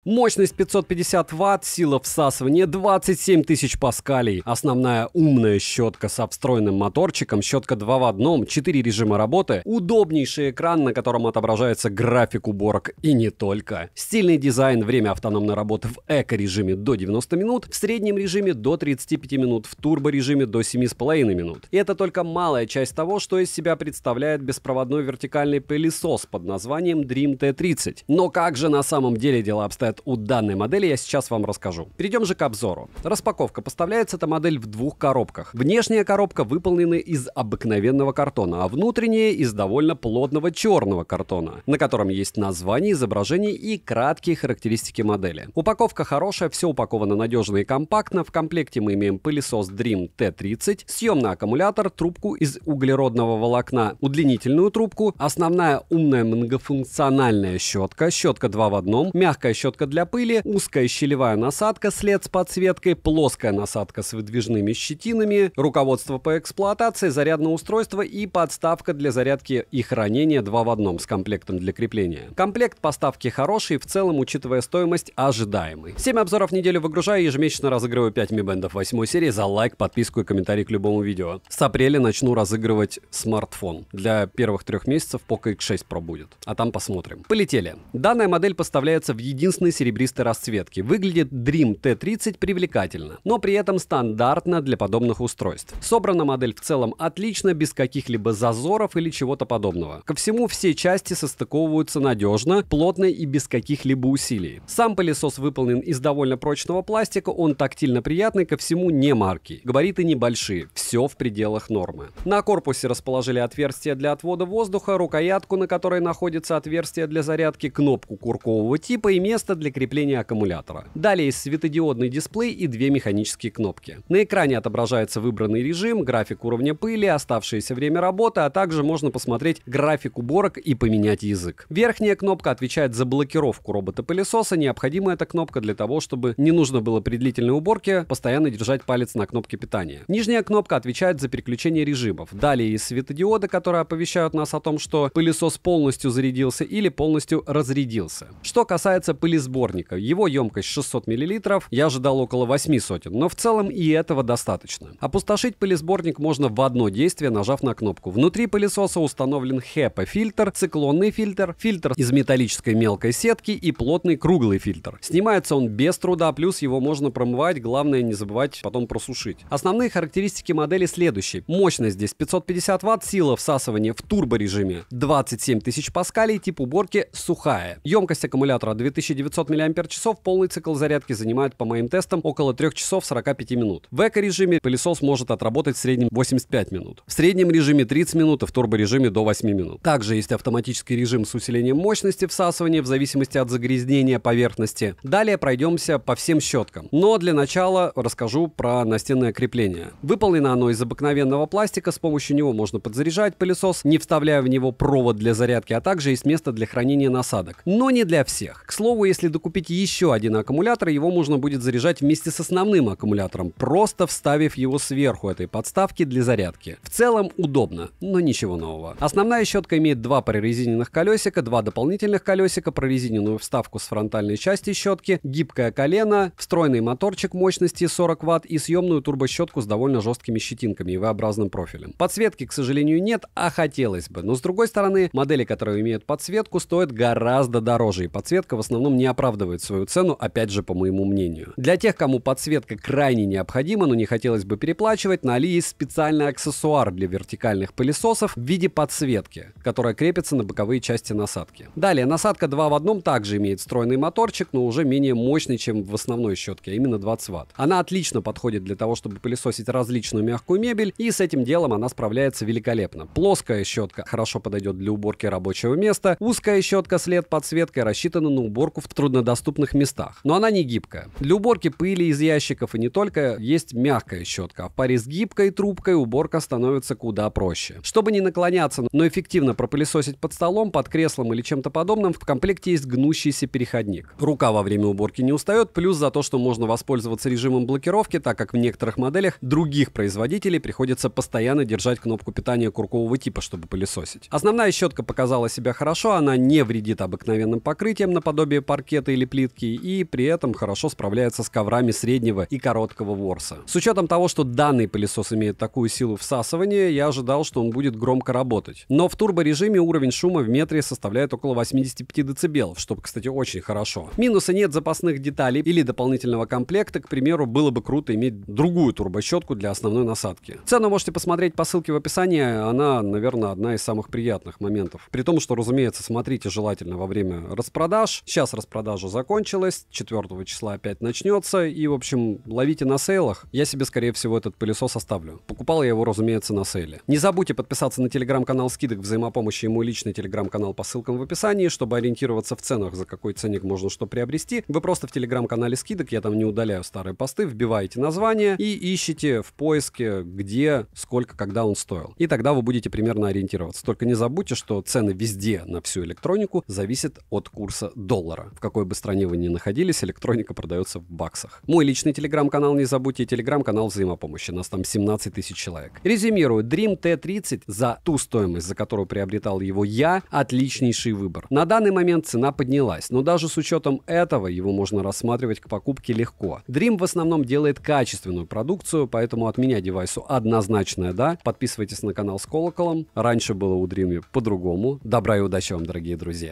Мощность 550 Вт, сила всасывания 27 тысяч паскалей. Основная умная щетка со встроенным моторчиком, щетка 2 в 1, 4 режима работы, удобнейший экран, на котором отображается график уборок и не только. Стильный дизайн, время автономной работы в эко-режиме до 90 минут, в среднем режиме до 35 минут, в турбо-режиме до 7,5 минут. И это только малая часть того, что из себя представляет беспроводной вертикальный пылесос под названием Dream T30. Но как же на самом деле дела обстоят у данной модели, я сейчас вам расскажу. Перейдем же к обзору. Распаковка. Поставляется эта модель в двух коробках. Внешняя коробка выполнена из обыкновенного картона, а внутренняя из довольно плотного черного картона, на котором есть название, изображение и краткие характеристики модели. Упаковка хорошая, все упаковано надежно и компактно. В комплекте мы имеем пылесос Dream T30, съемный аккумулятор, трубку из углеродного волокна, удлинительную трубку, основная умная многофункциональная щетка, щетка 2 в 1, мягкая щетка для пыли, узкая щелевая насадка с LED с подсветкой, плоская насадка с выдвижными щетинами, руководство по эксплуатации, зарядное устройство и подставка для зарядки и хранения 2 в 1 с комплектом для крепления. Комплект поставки хороший, в целом, учитывая стоимость, ожидаемый. 7 обзоров в неделю выгружаю, ежемесячно разыгрываю 5 Mi Band 8 серии за лайк, подписку и комментарий к любому видео. С апреля начну разыгрывать смартфон. Для первых 3 месяцев Poco X6 Pro будет. А там посмотрим. Полетели. Данная модель поставляется в единственной серебристой расцветке. Выглядит Dream T30 привлекательно, но при этом стандартно для подобных устройств. Собрана модель в целом отлично, без каких-либо зазоров или чего-то подобного. Ко всему, все части состыковываются надежно, плотно и без каких-либо усилий. Сам пылесос выполнен из довольно прочного пластика, он тактильно приятный, ко всему не марки. Габариты небольшие, все в пределах нормы. На корпусе расположили отверстие для отвода воздуха, рукоятку, на которой находится отверстие для зарядки, кнопку куркового типа и место для крепления аккумулятора. Далее есть светодиодный дисплей и 2 механические кнопки. На экране отображается выбранный режим, график уровня пыли, оставшееся время работы, а также можно посмотреть график уборок и поменять язык. Верхняя кнопка отвечает за блокировку робота-пылесоса. Необходима эта кнопка для того, чтобы не нужно было при длительной уборке постоянно держать палец на кнопке питания. Нижняя кнопка отвечает за переключение режимов. Далее есть светодиоды, которые оповещают нас о том, что пылесос полностью зарядился или полностью разрядился. Что касается пылесборника, его емкость 600 мл, я ожидал около 8 сотен, но в целом и этого достаточно. Опустошить пылесборник можно в одно действие, нажав на кнопку. Внутри пылесоса установлен HEPA-фильтр, циклонный фильтр, фильтр из металлической мелкой сетки и плотный круглый фильтр. Снимается он без труда, плюс его можно промывать, главное не забывать потом просушить. Основные характеристики модели следующие. Мощность здесь 550 Вт, сила всасывания в турборежиме 27 тысяч паскалей, тип уборки сухая. Емкость аккумулятора 2900 мАч, полный цикл зарядки занимает по моим тестам около 3 часов 45 минут. В эко-режиме пылесос может отработать в среднем 85 минут. В среднем режиме 30 минут, и в турборежиме до 8 минут. Также есть автоматический режим с усилением мощности всасывания в зависимости от загрязнения поверхности. Далее пройдемся по всем щеткам. Но для начала расскажу про настенное крепление. Выполнено оно из обыкновенного пластика, с помощью него можно подзаряжать пылесос, не вставляя в него провод для зарядки, а также есть место для хранения насадок. Но не для всех. К слову, если докупить еще один аккумулятор, его можно будет заряжать вместе с основным аккумулятором, просто вставив его сверху этой подставки для зарядки. В целом удобно, но ничего нового. Основная щетка имеет 2 прорезиненных колесика, 2 дополнительных колесика, прорезиненную вставку с фронтальной части щетки, гибкое колено, встроенный моторчик мощностью 40 Вт и съемную турбощетку с довольно жесткими щетинками и V-образным профилем. Подсветки, к сожалению, нет, а хотелось бы. Но с другой стороны, модели, которые имеют подсветку, стоят гораздо дороже, и подсветка в основном не оправдывает свою цену, опять же, по моему мнению. Для тех, кому подсветка крайне необходима, но не хотелось бы переплачивать, на Али есть специальный аксессуар для вертикальных пылесосов в виде подсветки, которая крепится на боковые части насадки. Далее, насадка 2 в 1 также имеет встроенный моторчик, но уже менее мощный, чем в основной щетке, а именно 20 Вт. Она отлично подходит для того, чтобы пылесосить различную мягкую мебель, и с этим делом она справляется великолепно. Плоская щетка хорошо подойдет для уборки рабочего места, узкая щетка с LED-подсветкой рассчитана на уборку в труднодоступных местах, но она не гибкая. Для уборки пыли из ящиков и не только есть мягкая щетка, а в паре с гибкой трубкой уборка становится куда проще. Чтобы не наклоняться, но эффективно пропылесосить под столом, под креслом или чем-то подобным, в комплекте есть гнущийся переходник. Рука во время уборки не устает, плюс за то, что можно воспользоваться режимом блокировки, так как в некоторых моделях других производителей приходится постоянно держать кнопку питания куркового типа, чтобы пылесосить. Основная щетка показала себя хорошо, она не вредит обыкновенным покрытием наподобие паркета, паркета или плитки и при этом хорошо справляется с коврами среднего и короткого ворса. С учетом того, что данный пылесос имеет такую силу всасывания, я ожидал, что он будет громко работать. Но в турборежиме уровень шума в метре составляет около 85 дБ, что, кстати, очень хорошо. Минуса нет запасных деталей или дополнительного комплекта. К примеру, было бы круто иметь другую турбощетку для основной насадки. Цену можете посмотреть по ссылке в описании. Она, наверное, одна из самых приятных моментов. При том, что, разумеется, смотрите желательно во время распродаж. Сейчас распродажа закончилась, 4 числа опять начнется. И, в общем, ловите на сейлах. Я себе, скорее всего, этот пылесос оставлю. Покупал я его, разумеется, на сейле. Не забудьте подписаться на телеграм-канал скидок взаимопомощи и мой личный телеграм-канал по ссылкам в описании, чтобы ориентироваться в ценах, за какой ценник можно что приобрести. Вы просто в телеграм-канале скидок, я там не удаляю старые посты, вбиваете название и ищите в поиске, где, сколько, когда он стоил. И тогда вы будете примерно ориентироваться. Только не забудьте, что цены везде на всю электронику зависят от курса доллара. В какой бы стране вы ни находились, электроника продается в баксах. Мой личный телеграм-канал не забудьте, и телеграм-канал взаимопомощи. Нас там 17 тысяч человек. Резюмирую, Dream T30 за ту стоимость, за которую приобретал его я, отличнейший выбор. На данный момент цена поднялась, но даже с учетом этого его можно рассматривать к покупке легко. Dream в основном делает качественную продукцию, поэтому от меня девайсу однозначное да. Подписывайтесь на канал с колоколом. Раньше было у Dream по-другому. Добра и удачи вам, дорогие друзья.